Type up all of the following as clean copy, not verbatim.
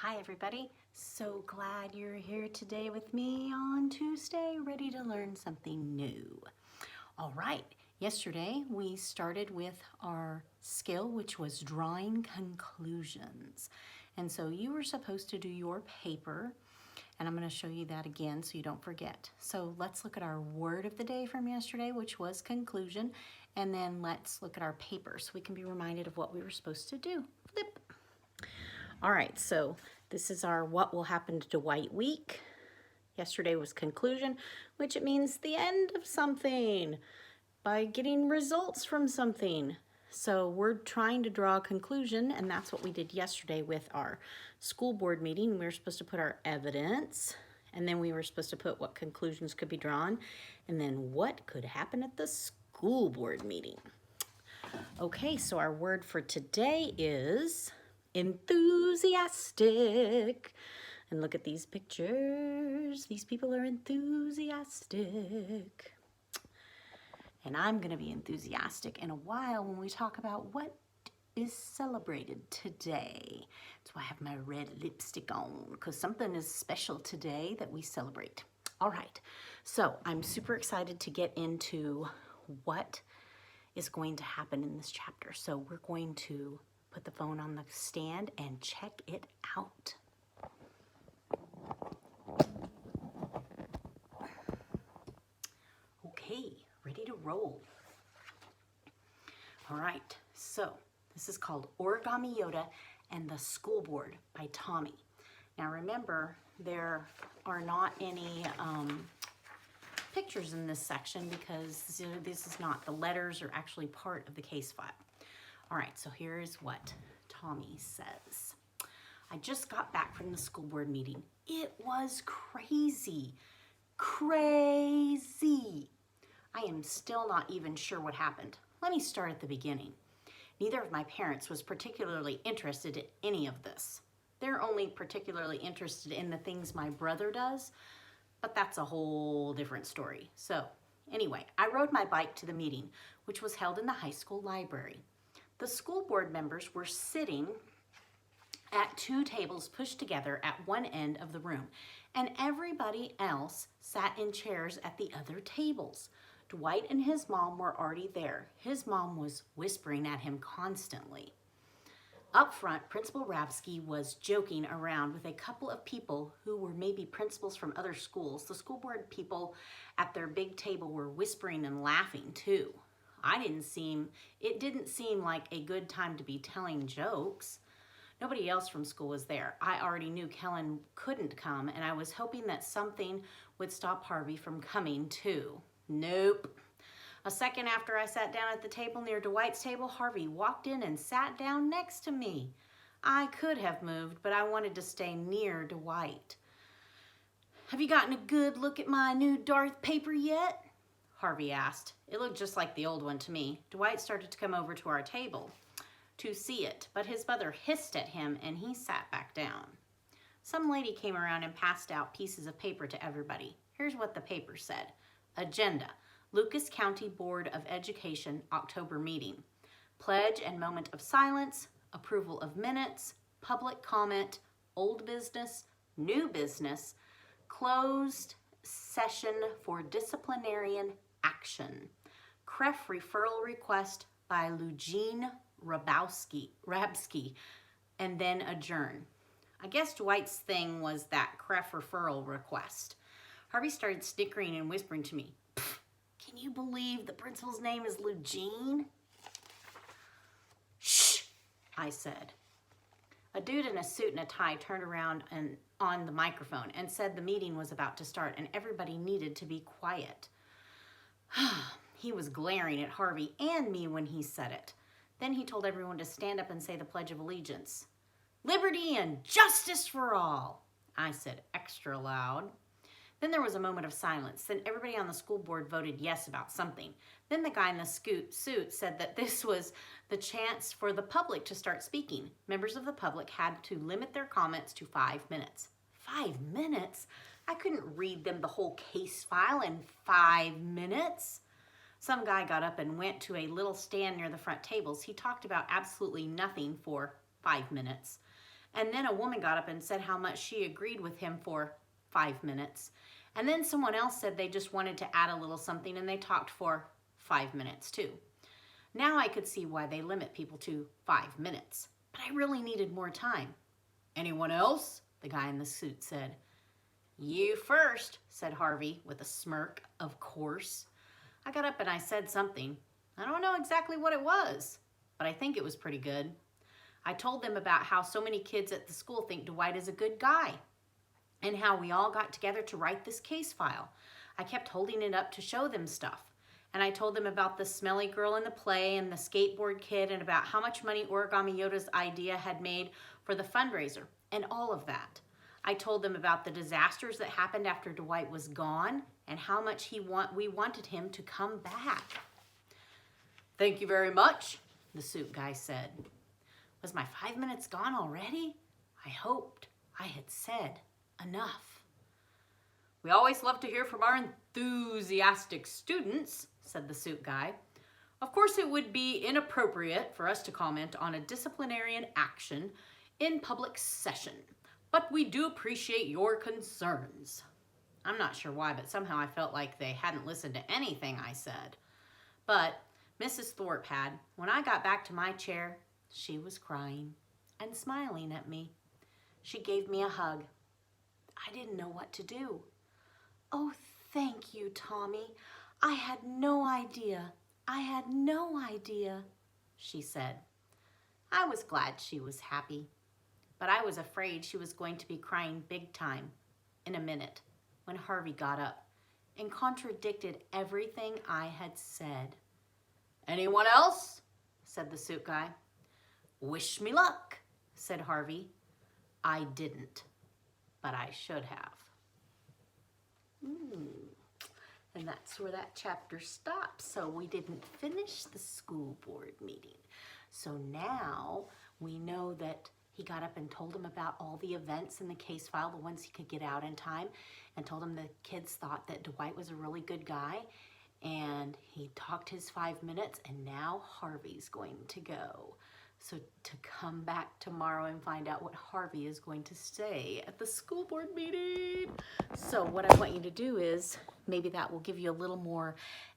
Hi everybody, so glad you're here today with me on Tuesday, ready to learn something new. All right, yesterday we started with our skill, which was drawing conclusions. And so you were supposed to do your paper, and I'm going to show you that again so you don't forget. So let's look at our word of the day from yesterday, which was conclusion, and then let's look at our paper so we can be reminded of what we were supposed to do. Flip. All right, so this is our What Will Happen to Dwight week. Yesterday was conclusion, which it means the end of something by getting results from something. So we're trying to draw a conclusion, and that's what we did yesterday with our school board meeting. We were supposed to put our evidence, and then we were supposed to put what conclusions could be drawn, and then what could happen at the school board meeting. Okay, so our word for today is enthusiastic. And look at these pictures. These people are enthusiastic. And I'm going to be enthusiastic in a while when we talk about what is celebrated today. That's why I have my red lipstick on, because something is special today that we celebrate. All right, so I'm super excited to get into what is going to happen in this chapter. So we're going to put the phone on the stand and check it out. Okay, ready to roll. All right, so this is called Origami Yoda and the School Board by Tommy. Now remember, there are not any pictures in this section because this is not, the letters are actually part of the case file. All right, so here is what Tommy says. I just got back from the school board meeting. It was crazy, crazy. I am still not even sure what happened. Let me start at the beginning. Neither of my parents was particularly interested in any of this. They're only particularly interested in the things my brother does, but that's a whole different story. So anyway, I rode my bike to the meeting, which was held in the high school library. The school board members were sitting at two tables pushed together at one end of the room, and everybody else sat in chairs at the other tables. Dwight and his mom were already there. His mom was whispering at him constantly. Up front, Principal Rabsky was joking around with a couple of people who were maybe principals from other schools. The school board people at their big table were whispering and laughing too. It didn't seem like a good time to be telling jokes. Nobody else from school was there. I already knew Kellen couldn't come, and I was hoping that something would stop Harvey from coming too. Nope. A second after I sat down at the table near Dwight's table, Harvey walked in and sat down next to me. I could have moved, but I wanted to stay near Dwight. Have you gotten a good look at my new Darth paper yet? Harvey asked. It looked just like the old one to me. Dwight started to come over to our table to see it, but his mother hissed at him and he sat back down. Some lady came around and passed out pieces of paper to everybody. Here's what the paper said. Agenda. Lucas County Board of Education October meeting. Pledge and moment of silence, approval of minutes, public comment, old business, new business, closed session for disciplinarian action. CREF referral request by Eugene Rabsky, and then adjourn. I guess Dwight's thing was that CREF referral request. Harvey started snickering and whispering to me, "Can you believe the principal's name is Eugene?" "Shh," I said. A dude in a suit and a tie turned around and on the microphone and said the meeting was about to start and everybody needed to be quiet. He was glaring at Harvey and me when he said it. Then he told everyone to stand up and say the Pledge of Allegiance. "Liberty and justice for all," I said extra loud. Then there was a moment of silence. Then everybody on the school board voted yes about something. Then the guy in the suit said that this was the chance for the public to start speaking. Members of the public had to limit their comments to 5 minutes. 5 minutes? I couldn't read them the whole case file in 5 minutes. Some guy got up and went to a little stand near the front tables. He talked about absolutely nothing for 5 minutes. And then a woman got up and said how much she agreed with him for 5 minutes. And then someone else said they just wanted to add a little something and they talked for 5 minutes too. Now I could see why they limit people to 5 minutes, but I really needed more time. Anyone else? The guy in the suit said. You first, said Harvey with a smirk, of course. I got up and I said something. I don't know exactly what it was, but I think it was pretty good. I told them about how so many kids at the school think Dwight is a good guy and how we all got together to write this case file. I kept holding it up to show them stuff. And I told them about the smelly girl in the play and the skateboard kid and about how much money Origami Yoda's idea had made for the fundraiser and all of that. I told them about the disasters that happened after Dwight was gone and how much we wanted him to come back. Thank you very much, the suit guy said. Was my 5 minutes gone already? I hoped I had said enough. We always love to hear from our enthusiastic students, said the suit guy. Of course, it would be inappropriate for us to comment on a disciplinarian action in public session, but we do appreciate your concerns. I'm not sure why, but somehow I felt like they hadn't listened to anything I said. But Mrs. Thorpe had. When I got back to my chair, she was crying and smiling at me. She gave me a hug. I didn't know what to do. Oh, thank you, Tommy. I had no idea. I had no idea, she said. I was glad she was happy, but I was afraid she was going to be crying big time in a minute when Harvey got up and contradicted everything I had said. Anyone else? Said the suit guy. Wish me luck, said Harvey. I didn't, but I should have. And that's where that chapter stops. So we didn't finish the school board meeting. So now we know that he got up and told them about all the events in the case file, the ones he could get out in time, and told them the kids thought that Dwight was a really good guy. And he talked his 5 minutes, and now Harvey's going to go. So to come back tomorrow and find out what Harvey is going to say at the school board meeting. So what I want you to do is, maybe that will give you a little more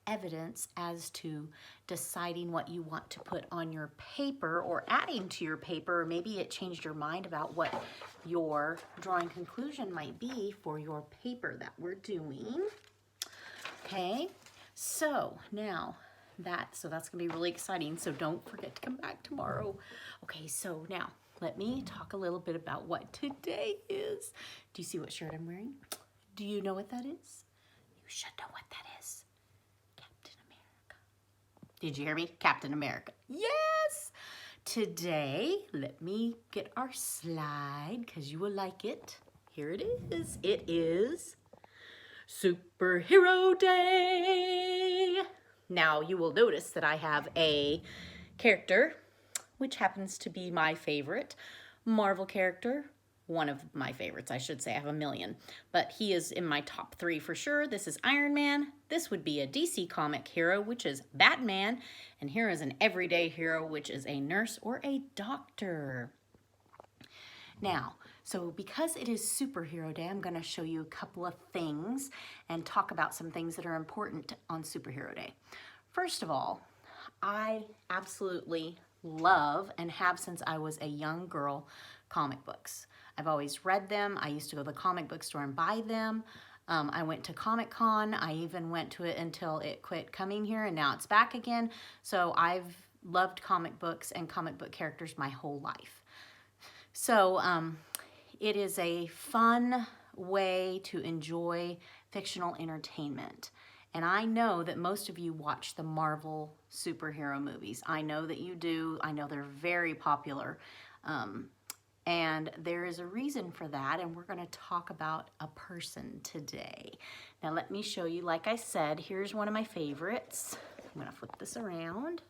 evidence as to deciding what you want to put on your paper or adding to your paper, or maybe it changed your mind about what your drawing conclusion might be for your paper that we're doing. Okay, so now that's going to be really exciting, so don't forget to come back tomorrow. Okay, so now let me talk a little bit about what today is. Do you see what shirt I'm wearing? Do you know what that is? You should know what that is. Captain America. Did you hear me? Captain America. Yes! Today, let me get our slide because you will like it. Here it is. It is Superhero Day. Now, you will notice that I have a character, which happens to be my favorite Marvel character. One of my favorites, I should say. I have a million. But he is in my top 3 for sure. This is Iron Man. This would be a DC comic hero, which is Batman. And here is an everyday hero, which is a nurse or a doctor. Now, so because it is Superhero Day, I'm going to show you a couple of things and talk about some things that are important on Superhero Day. First of all, I absolutely love and have since I was a young girl comic books. I've always read them. I used to go to the comic book store and buy them. I went to Comic-Con. I even went to it until it quit coming here, and now it's back again. So I've loved comic books and comic book characters my whole life. So it is a fun way to enjoy fictional entertainment. And I know that most of you watch the Marvel superhero movies. I know that you do. I know they're very popular. And there is a reason for that, and we're going to talk about a person today. Now let me show you, like I said, here's one of my favorites. I'm going to flip this around.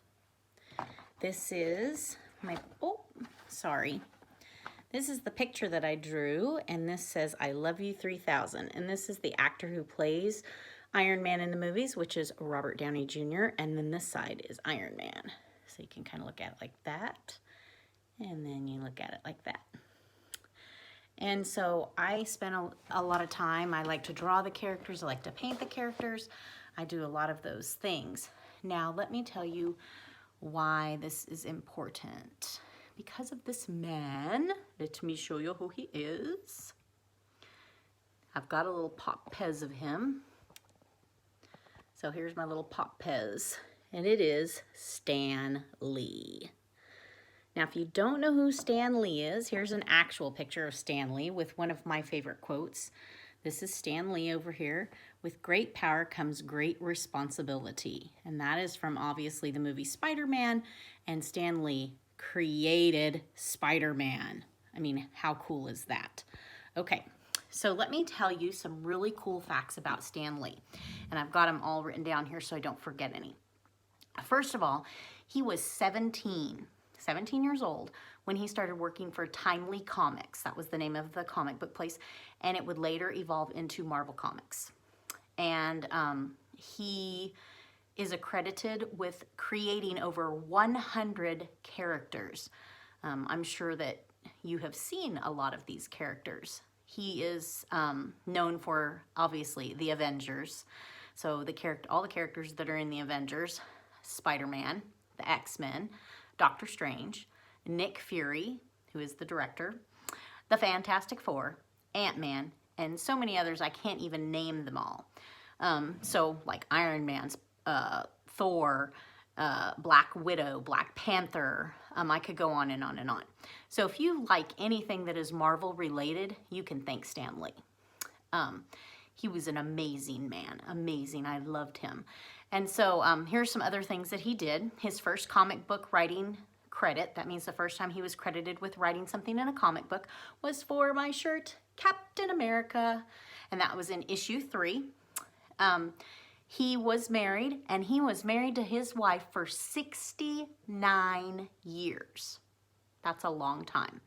This is my, This is the picture that I drew, and this says, I love you 3000. And this is the actor who plays Iron Man in the movies, which is Robert Downey Jr. And then this side is Iron Man. So you can kind of look at it like that. And then you look at it like that. And so I spent a lot of time. I like to draw the characters. I like to paint the characters. I do a lot of those things. Now, let me tell you why this is important. Because of this man, let me show you who he is. I've got a little pop pez of him. So here's my little pop pez, and it is Stan Lee. Now, if you don't know who Stan Lee is, here's an actual picture of Stan Lee with one of my favorite quotes. This is Stan Lee over here. With great power comes great responsibility. And that is from, obviously, the movie Spider-Man, and Stan Lee created Spider-Man. I mean, how cool is that? Okay, so let me tell you some really cool facts about Stan Lee. And I've got them all written down here so I don't forget any. First of all, he was 17 years old when he started working for Timely Comics. That was the name of the comic book place, and it would later evolve into Marvel Comics. And he is accredited with creating over 100 characters. I'm sure that you have seen a lot of these characters. He is known for, obviously, the Avengers. So all the characters that are in the Avengers: Spider-Man, the X-Men, Doctor Strange, Nick Fury, who is the director, the Fantastic Four, Ant-Man, and so many others. I can't even name them all. So like Iron Man, Thor, Black Widow, Black Panther. I could go on and on and on. So if you like anything that is Marvel related, you can thank Stan Lee. He was an amazing man, amazing. I loved him. And so here's some other things that he did. His first comic book writing credit, that means the first time he was credited with writing something in a comic book, was for my shirt, Captain America. And that was in issue 3. He was married, and he was married to his wife for 69 years. That's a long time.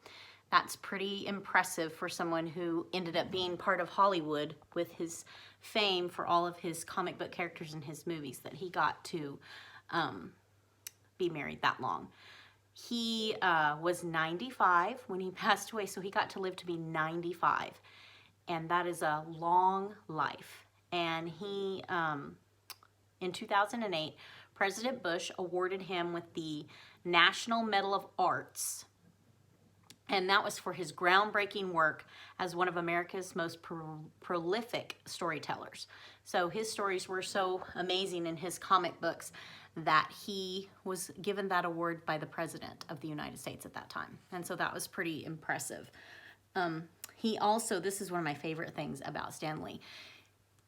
That's pretty impressive for someone who ended up being part of Hollywood with his fame for all of his comic book characters in his movies, that he got to be married that long. He was 95 when he passed away, so he got to live to be 95. And that is a long life. And he, in 2008, President Bush awarded him with the National Medal of Arts. And that was for his groundbreaking work as one of America's most prolific storytellers. So his stories were so amazing in his comic books that he was given that award by the President of the United States at that time. And so that was pretty impressive. He also, this is one of my favorite things about Stan Lee,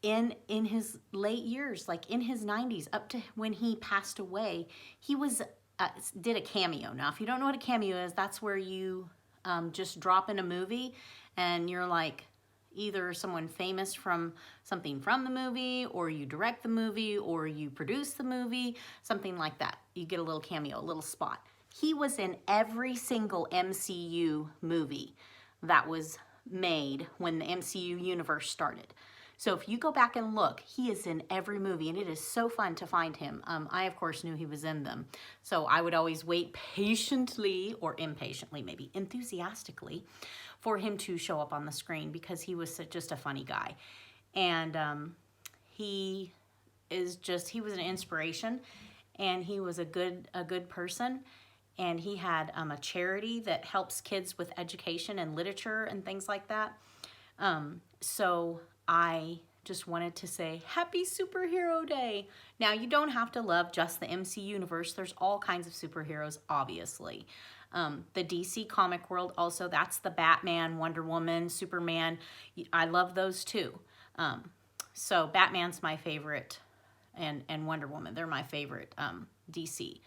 in his late years, like in his 90s, up to when he passed away, he did a cameo. Now, if you don't know what a cameo is, that's where you just drop in a movie and you're like either someone famous from something from the movie, or you direct the movie, or you produce the movie, something like that. You get a little cameo, a little spot. He was in every single MCU movie that was made when the MCU universe started. So if you go back and look, he is in every movie, and it is so fun to find him. I, of course, knew he was in them. So I would always wait patiently, or impatiently, maybe enthusiastically, for him to show up on the screen, because he was just a funny guy. And he was an inspiration, and he was a good person. And he had a charity that helps kids with education and literature and things like that. So I just wanted to say Happy Superhero Day. Now, you don't have to love just the MC universe. There's all kinds of superheroes, obviously. The DC comic world also, that's the Batman, Wonder Woman, Superman. I love those too. So Batman's my favorite, and Wonder Woman, they're my favorite DC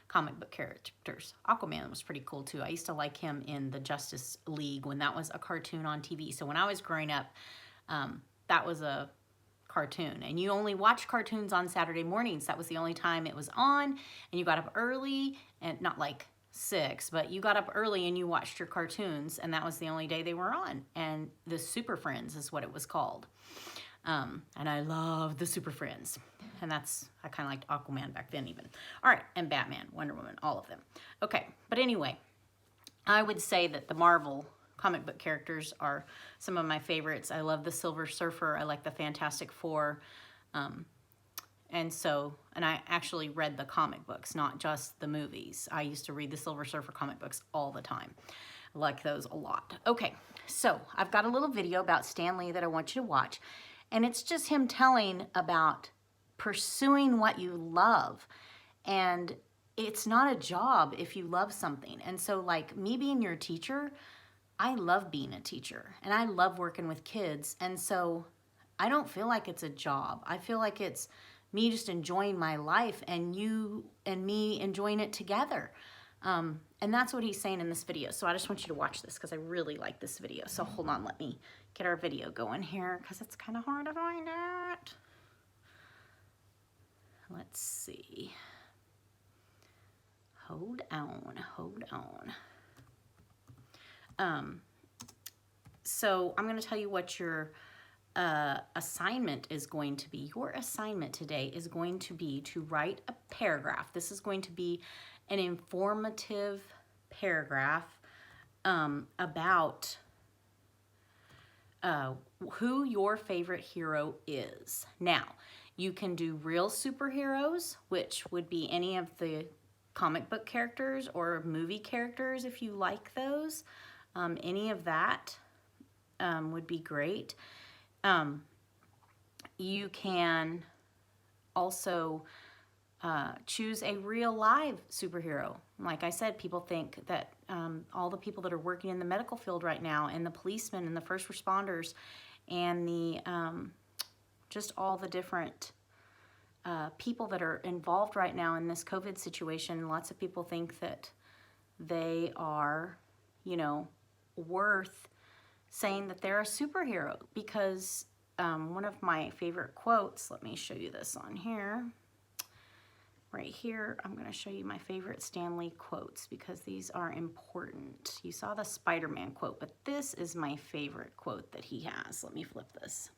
comic book characters. Aquaman was pretty cool too. I used to like him in the Justice League when that was a cartoon on TV. So when I was growing up, that was a cartoon, and you only watched cartoons on Saturday mornings. That was the only time it was on, and you got up early, and not like 6, but you got up early and you watched your cartoons, and that was the only day they were on. And the Super Friends is what it was called. And I love the Super Friends, and I kind of liked Aquaman back then even. All right, and Batman, Wonder Woman, all of them. Okay, but anyway, I would say that the Marvel comic book characters are some of my favorites. I love the Silver Surfer. I like the Fantastic Four. And I actually read the comic books, not just the movies. I used to read the Silver Surfer comic books all the time. I like those a lot. Okay, so I've got a little video about Stan Lee that I want you to watch. And it's just him telling about pursuing what you love. And it's not a job if you love something. And so like me being your teacher, I love being a teacher. And I love working with kids. And so I don't feel like it's a job. I feel like it's me just enjoying my life and you and me enjoying it together. And that's what he's saying in this video. So I just want you to watch this because I really like this video. So hold on, let me get our video going here because it's kind of hard to find it. Let's see. Hold on, hold on. So I'm going to tell you what your assignment is going to be. Your assignment today is going to be to write a paragraph. This is going to be an informative paragraph about who your favorite hero is. Now, you can do real superheroes, which would be any of the comic book characters or movie characters if you like those. Any of that would be great. You can also choose a real live superhero. Like I said, people think that all the people that are working in the medical field right now and the policemen and the first responders and the just all the different people that are involved right now in this COVID situation, lots of people think that they are, you know, worth saying that they're a superhero because one of my favorite quotes, let me show you this on here. Right here, I'm going to show you my favorite Stan Lee quotes because these are important. You saw the Spider-Man quote, but this is my favorite quote that he has. Let me flip this.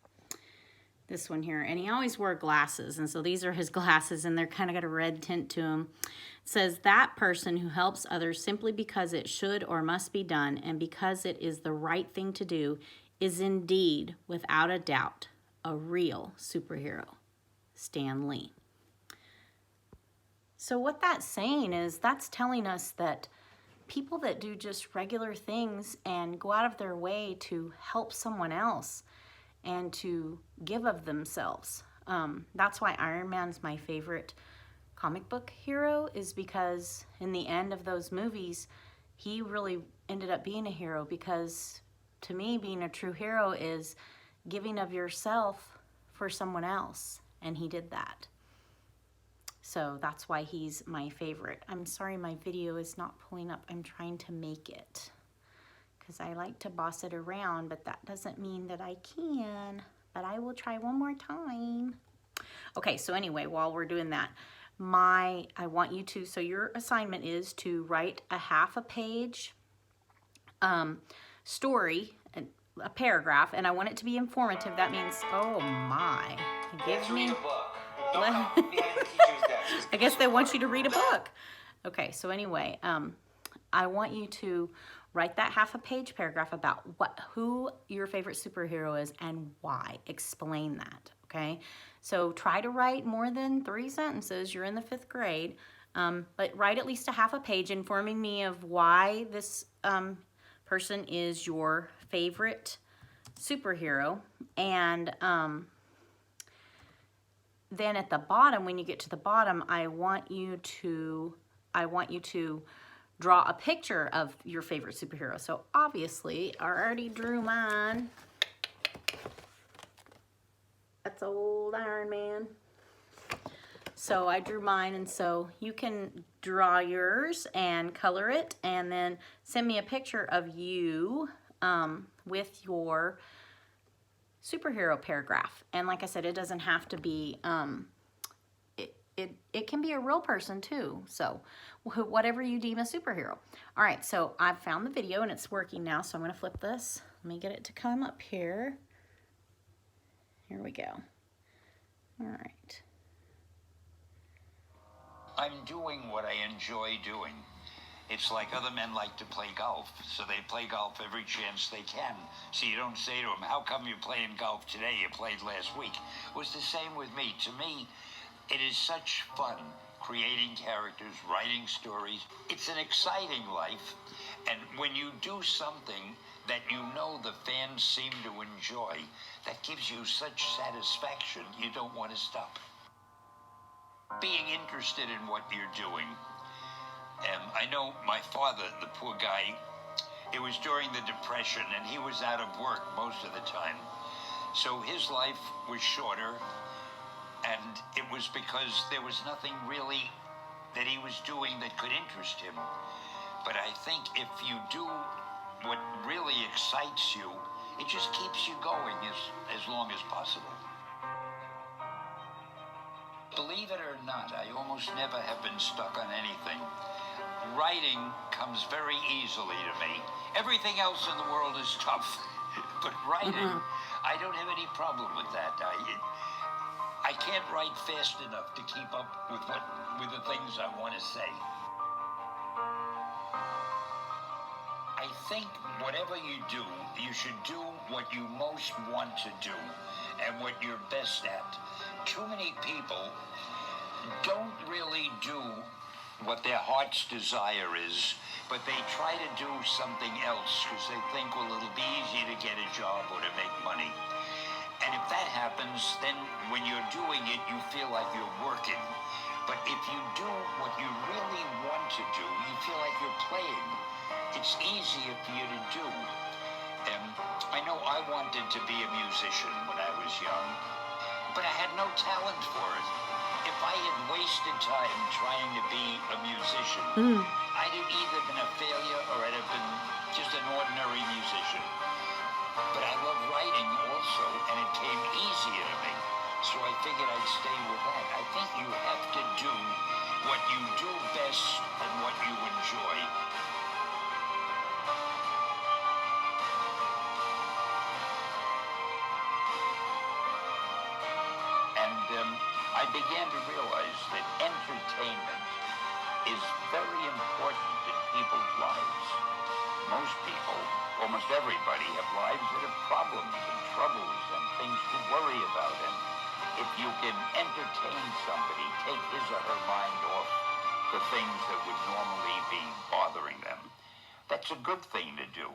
This one here, and he always wore glasses, and so these are his glasses, and they're kind of got a red tint to them. It says, that person who helps others simply because it should or must be done and because it is the right thing to do is indeed, without a doubt, a real superhero. Stan Lee. So what that's saying is that's telling us that people that do just regular things and go out of their way to help someone else and to give of themselves. That's why Iron Man's my favorite comic book hero, is because in the end of those movies, he really ended up being a hero, because to me, being a true hero is giving of yourself for someone else, and he did that. So that's why he's my favorite. I'm sorry my video is not pulling up. I'm trying to make it because I like to boss it around, but that doesn't mean that I can. But I will try one more time. Okay, so anyway, while we're doing that, I want you to, so your assignment is to write a half a page story, a paragraph, and I want it to be informative. That means, oh my, give me... I guess they want you to read a book. Okay, so anyway, I want you to write that half a page paragraph about who your favorite superhero is and why. Explain that, okay? So try to write more than 3 sentences. You're in the 5th grade, but write at least a half a page informing me of why this person is your favorite superhero. And then at the bottom, when you get to the bottom, I want you to draw a picture of your favorite superhero. So obviously, I already drew mine. That's old Iron Man. So I drew mine, and so you can draw yours and color it, and then send me a picture of you with your superhero paragraph. And like I said, it doesn't have to be, it can be a real person too. So whatever you deem a superhero. All right, so I've found the video and it's working now. So I'm gonna flip this. Let me get it to come up here. Here we go. All right. I'm doing what I enjoy doing. It's like other men like to play golf, so they play golf every chance they can. So you don't say to them, how come you're playing golf today? You played last week. It was the same with me. To me, it is such fun creating characters, writing stories. It's an exciting life. And when you do something that you know the fans seem to enjoy, that gives you such satisfaction, you don't want to stop. Being interested in what you're doing. I know my father, the poor guy, it was during the Depression, and he was out of work most of the time. So his life was shorter, and it was because there was nothing really that he was doing that could interest him. But I think if you do what really excites you, it just keeps you going as long as possible. Believe it or not, I almost never have been stuck on anything. Writing comes very easily to me. Everything else in the world is tough, but writing, I don't have any problem with that. I can't write fast enough to keep up with the things I want to say. I think whatever you do, you should do what you most want to do and what you're best at. Too many people don't really do what their heart's desire is, but they try to do something else because they think, well, it'll be easy to get a job or to make money. And if that happens, then when you're doing it, you feel like you're working. But if you do what you really want to do, you feel like you're playing. It's easier for you to do. I know I wanted to be a musician when I was young, but I had no talent for it. If I had wasted time trying to be a musician, I'd have either been a failure or I'd have been just an ordinary musician. But I love writing also, and it came easier to me. So I figured I'd stay with that. I think you have to do what you do best and what you enjoy. I began to realize that entertainment is very important in people's lives. Most people, almost everybody, have lives that have problems and troubles and things to worry about. And if you can entertain somebody, take his or her mind off the things that would normally be bothering them, that's a good thing to do.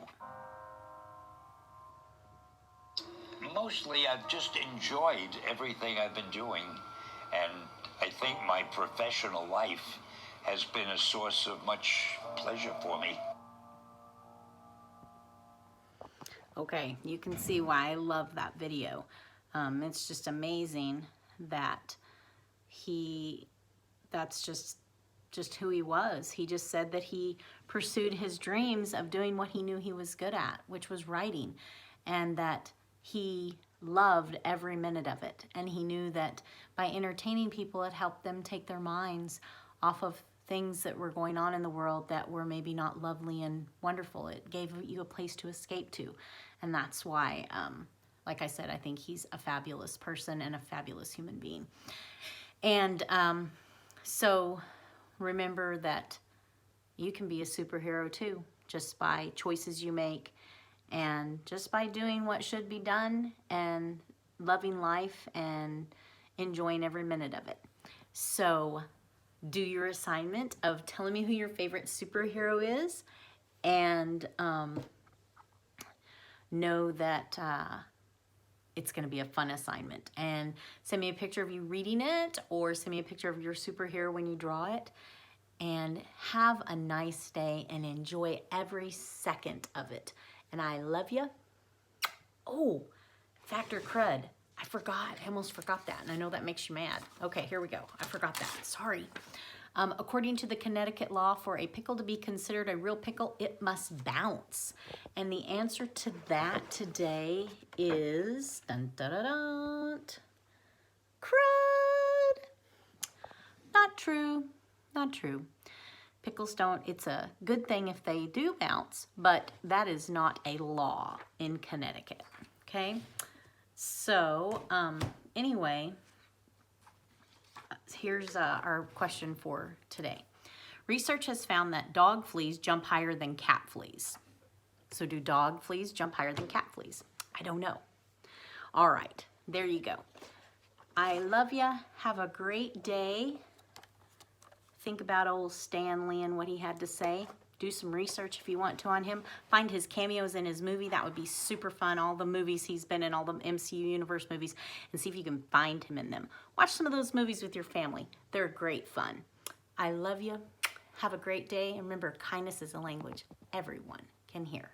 Mostly, I've just enjoyed everything I've been doing. And I think my professional life has been a source of much pleasure for me. Okay, you can see why I love that video. It's just amazing that that's just who he was. He just said that he pursued his dreams of doing what he knew he was good at, which was writing, and that he loved every minute of it. And he knew that by entertaining people, it helped them take their minds off of things that were going on in the world that were maybe not lovely and wonderful. It gave you a place to escape to. And that's why, like I said, I think he's a fabulous person and a fabulous human being. And so remember that you can be a superhero too, just by choices you make and just by doing what should be done and loving life and enjoying every minute of it. So do your assignment of telling me who your favorite superhero is, and know that it's going to be a fun assignment. And send me a picture of you reading it, or send me a picture of your superhero when you draw it. And have a nice day and enjoy every second of it. And I love you. Oh, Factor Crud. I forgot. I almost forgot that. And I know that makes you mad. Okay, here we go. I forgot that. Sorry. According to the Connecticut law, for a pickle to be considered a real pickle, it must bounce. And the answer to that today is dun, dun, dun, dun, crud. Not true. Not true. Pickles don't. It's a good thing if they do bounce, but that is not a law in Connecticut. Okay? So, anyway, here's our question for today. Research has found that dog fleas jump higher than cat fleas. So do dog fleas jump higher than cat fleas? I don't know. All right, there you go. I love ya. Have a great day. Think about old Stanley and what he had to say. Do some research if you want to on him. Find his cameos in his movie. That would be super fun. All the movies he's been in, all the MCU universe movies, and see if you can find him in them. Watch some of those movies with your family. They're great fun. I love you. Have a great day. And remember, kindness is a language everyone can hear.